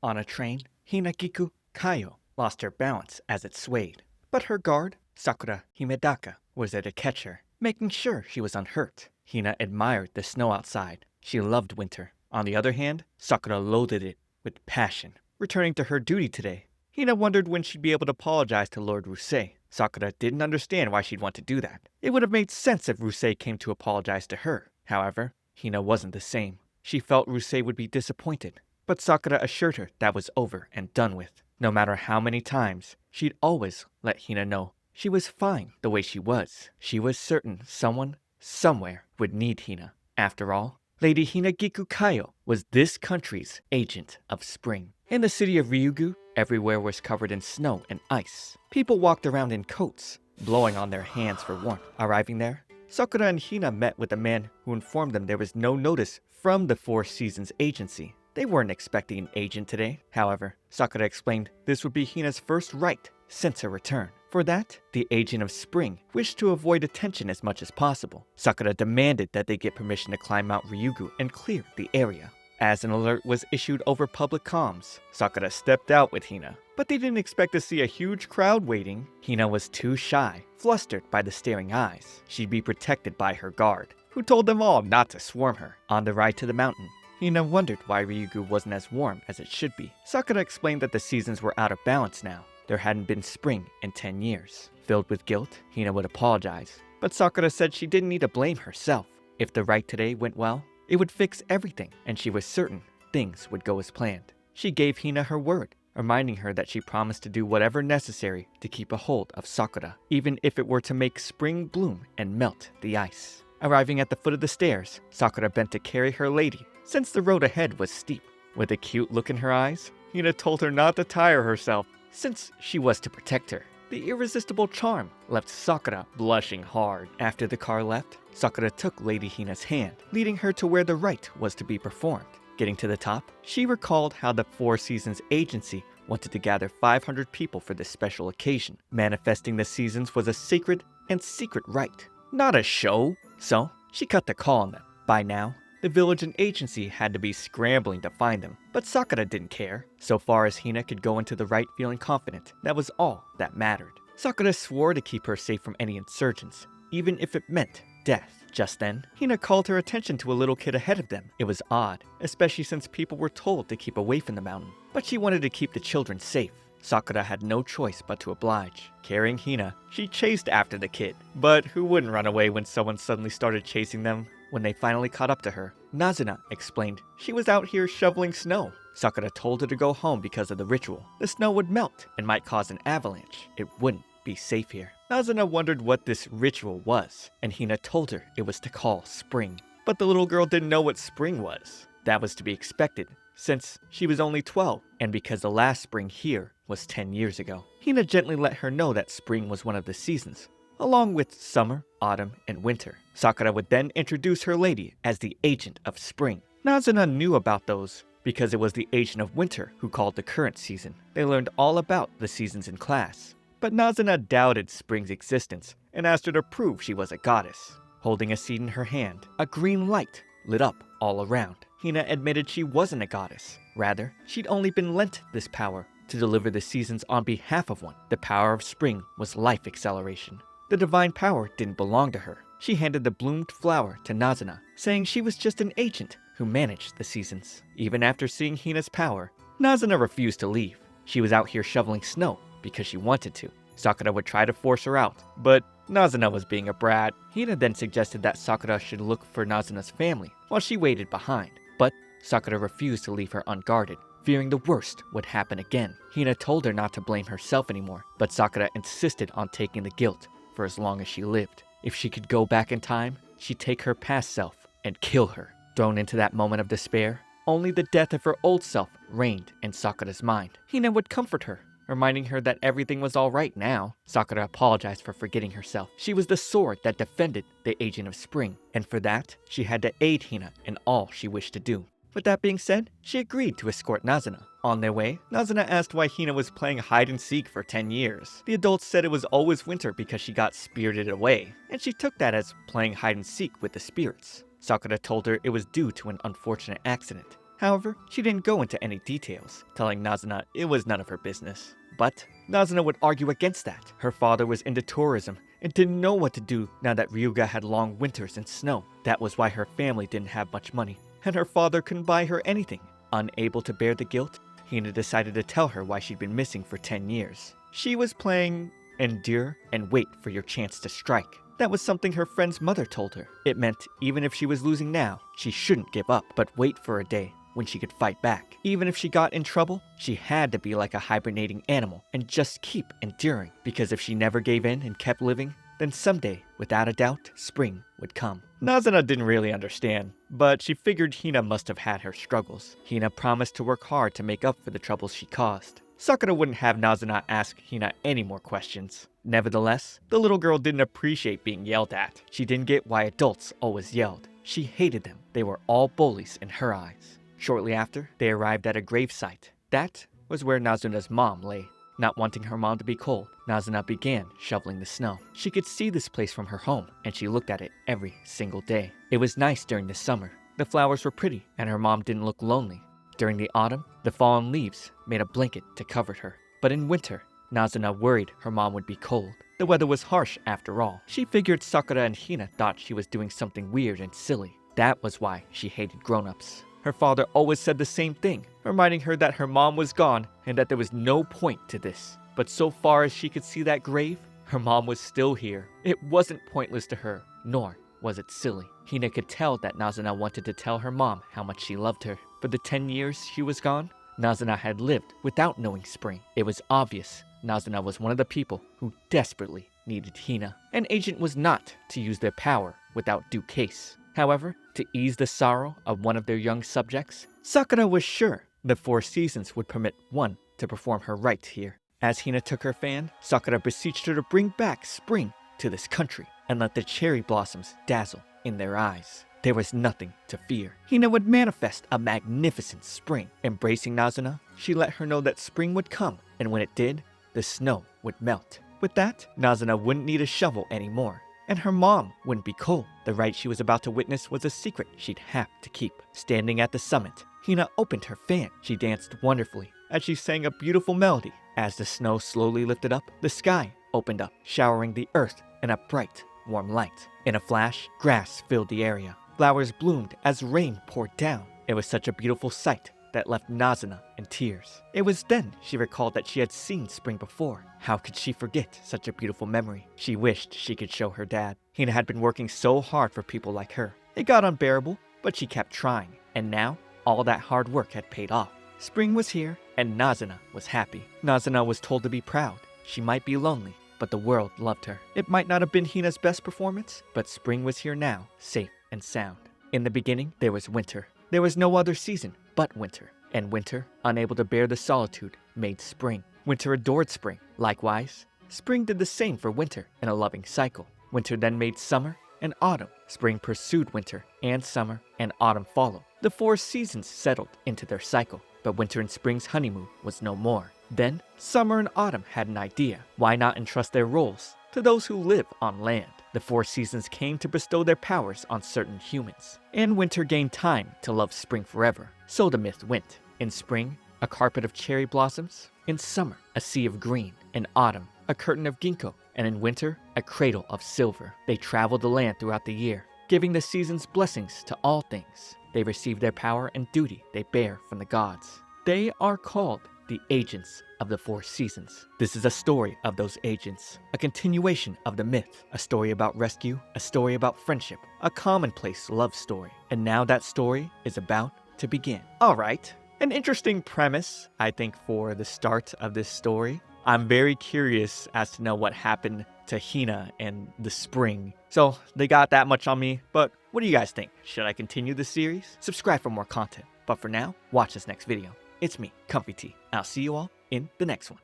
On a train, Hinagiku Kayo lost her balance as it swayed. But her guard, Sakura Himedaka, was there to catch her, making sure she was unhurt. Hina admired the snow outside. She loved winter. On the other hand, Sakura loathed it with passion. Returning to her duty today, Hina wondered when she'd be able to apologize to Lord Rusei. Sakura didn't understand why she'd want to do that. It would have made sense if Rusei came to apologize to her. However, Hina wasn't the same. She felt Rusei would be disappointed. But Sakura assured her that was over and done with. No matter how many times, she'd always let Hina know she was fine the way she was. She was certain someone, somewhere, would need Hina. After all, Lady Hinagiku Kayo was this country's agent of spring. In the city of Ryugu, everywhere was covered in snow and ice. People walked around in coats, blowing on their hands for warmth. Arriving there, Sakura and Hina met with a man who informed them there was no notice from the Four Seasons Agency. They weren't expecting an agent today. However, Sakura explained this would be Hina's first right since her return. For that, the agent of spring wished to avoid attention as much as possible. Sakura demanded that they get permission to climb Mount Ryugu and clear the area. As an alert was issued over public comms, Sakura stepped out with Hina. But they didn't expect to see a huge crowd waiting. Hina was too shy, flustered by the staring eyes. She'd be protected by her guard, who told them all not to swarm her. On the ride to the mountain, Hina wondered why Ryugu wasn't as warm as it should be. Sakura explained that the seasons were out of balance now. There hadn't been spring in 10 years. Filled with guilt, Hina would apologize. But Sakura said she didn't need to blame herself. If the rite today went well, it would fix everything, and she was certain things would go as planned. She gave Hina her word, reminding her that she promised to do whatever necessary to keep a hold of Sakura, even if it were to make spring bloom and melt the ice. Arriving at the foot of the stairs, Sakura bent to carry her lady, since the road ahead was steep. With a cute look in her eyes, Hina told her not to tire herself, since she was to protect her. The irresistible charm left Sakura blushing hard. After the car left, Sakura took Lady Hina's hand, leading her to where the rite was to be performed. Getting to the top, she recalled how the Four Seasons Agency wanted to gather 500 people for this special occasion. Manifesting the seasons was a sacred and secret rite, not a show. So, she cut the call on them. By now, the village and agency had to be scrambling to find them, but Sakura didn't care. So far as Hina could go into the rite feeling confident, that was all that mattered. Sakura swore to keep her safe from any insurgents, even if it meant death. Just then, Hina called her attention to a little kid ahead of them. It was odd, especially since people were told to keep away from the mountain, but she wanted to keep the children safe. Sakura had no choice but to oblige. Carrying Hina, she chased after the kid. But who wouldn't run away when someone suddenly started chasing them? When they finally caught up to her, Nazuna explained she was out here shoveling snow. Sakura told her to go home because of the ritual. The snow would melt and might cause an avalanche. It wouldn't be safe here. Nazuna wondered what this ritual was, and Hina told her it was to call spring. But the little girl didn't know what spring was. That was to be expected, since she was only 12, and because the last spring here was 10 years ago. Hina gently let her know that spring was one of the seasons, along with summer, autumn, and winter. Sakura would then introduce her lady as the agent of spring. Nazuna knew about those because it was the agent of winter who called the current season. They learned all about the seasons in class. But Nazuna doubted spring's existence and asked her to prove she was a goddess. Holding a seed in her hand, a green light lit up all around. Hina admitted she wasn't a goddess. Rather, she'd only been lent this power to deliver the seasons on behalf of one. The power of spring was life acceleration. The divine power didn't belong to her. She handed the bloomed flower to Nazuna, saying she was just an agent who managed the seasons. Even after seeing Hina's power, Nazuna refused to leave. She was out here shoveling snow because she wanted to. Sakura would try to force her out, but Nazuna was being a brat. Hina then suggested that Sakura should look for Nazuna's family while she waited behind. But Sakura refused to leave her unguarded, fearing the worst would happen again. Hina told her not to blame herself anymore, but Sakura insisted on taking the guilt for as long as she lived. If she could go back in time, she'd take her past self and kill her. Thrown into that moment of despair, only the death of her old self reigned in Sakura's mind. Hina would comfort her, reminding her that everything was alright now. Sakura apologized for forgetting herself. She was the sword that defended the agent of spring, and for that, she had to aid Hina in all she wished to do. With that being said, she agreed to escort Nazuna. On their way, Nazuna asked why Hina was playing hide-and-seek for 10 years. The adults said it was always winter because she got spirited away, and she took that as playing hide-and-seek with the spirits. Sakura told her it was due to an unfortunate accident. However, she didn't go into any details, telling Nazuna it was none of her business. But Nazuna would argue against that. Her father was into tourism and didn't know what to do now that Ryugu had long winters and snow. That was why her family didn't have much money, and her father couldn't buy her anything. Unable to bear the guilt, Hina decided to tell her why she'd been missing for 10 years. She was playing endure and wait for your chance to strike. That was something her friend's mother told her. It meant even if she was losing now, she shouldn't give up, but wait for a day when she could fight back. Even if she got in trouble, she had to be like a hibernating animal and just keep enduring. Because if she never gave in and kept living, then someday, without a doubt, spring would come. Nazuna didn't really understand, but she figured Hina must have had her struggles. Hina promised to work hard to make up for the troubles she caused. Sakura wouldn't have Nazuna ask Hina any more questions. Nevertheless, the little girl didn't appreciate being yelled at. She didn't get why adults always yelled. She hated them. They were all bullies in her eyes. Shortly after, they arrived at a gravesite. That was where Nazuna's mom lay. Not wanting her mom to be cold, Nazuna began shoveling the snow. She could see this place from her home, and she looked at it every single day. It was nice during the summer. The flowers were pretty, and her mom didn't look lonely. During the autumn, the fallen leaves made a blanket to cover her. But in winter, Nazuna worried her mom would be cold. The weather was harsh after all. She figured Sakura and Hina thought she was doing something weird and silly. That was why she hated grown-ups. Her father always said the same thing, reminding her that her mom was gone and that there was no point to this. But so far as she could see that grave, her mom was still here. It wasn't pointless to her, nor was it silly. Hina could tell that Nazuna wanted to tell her mom how much she loved her. For the 10 years she was gone, Nazuna had lived without knowing spring. It was obvious Nazuna was one of the people who desperately needed Hina. An agent was not to use their power without due case. However, to ease the sorrow of one of their young subjects, Sakura was sure the 4 seasons would permit one to perform her rites here. As Hina took her fan, Sakura beseeched her to bring back spring to this country and let the cherry blossoms dazzle in their eyes. There was nothing to fear. Hina would manifest a magnificent spring. Embracing Nazuna, she let her know that spring would come, and when it did, the snow would melt. With that, Nazuna wouldn't need a shovel anymore, and her mom wouldn't be cold. The rite she was about to witness was a secret she'd have to keep. Standing at the summit, Hina opened her fan. She danced wonderfully as she sang a beautiful melody. As the snow slowly lifted up, the sky opened up, showering the earth in a bright, warm light. In a flash, grass filled the area. Flowers bloomed as rain poured down. It was such a beautiful sight that left Nazuna in tears. It was then she recalled that she had seen spring before. How could she forget such a beautiful memory? She wished she could show her dad. Hina had been working so hard for people like her. It got unbearable, but she kept trying. And now, all that hard work had paid off. Spring was here, and Nazuna was happy. Nazuna was told to be proud. She might be lonely, but the world loved her. It might not have been Hina's best performance, but spring was here now, safe and sound. In the beginning, there was winter. There was no other season but winter. And winter, unable to bear the solitude, made spring. Winter adored spring. Likewise, spring did the same for winter in a loving cycle. Winter then made summer and autumn. Spring pursued winter and summer, and autumn followed. The 4 seasons settled into their cycle, but winter and spring's honeymoon was no more. Then, summer and autumn had an idea. Why not entrust their roles to those who live on land? The 4 seasons came to bestow their powers on certain humans, and winter gained time to love spring forever. So the myth went. In spring, a carpet of cherry blossoms. In summer, a sea of green. In autumn, a curtain of ginkgo. And in winter, a cradle of silver. They traveled the land throughout the year, giving the seasons blessings to all things. They receive their power and duty they bear from the gods. They are called the agents of the 4 seasons. This is a story of those agents, a continuation of the myth, a story about rescue, a story about friendship, a commonplace love story. And now that story is about to begin. All right, an interesting premise, I think, for the start of this story. I'm very curious as to know what happened to Hina and the spring. So they got that much on me, but what do you guys think? Should I continue the series? Subscribe for more content. But for now, watch this next video. It's me, Comfy T. I'll see you all in the next one.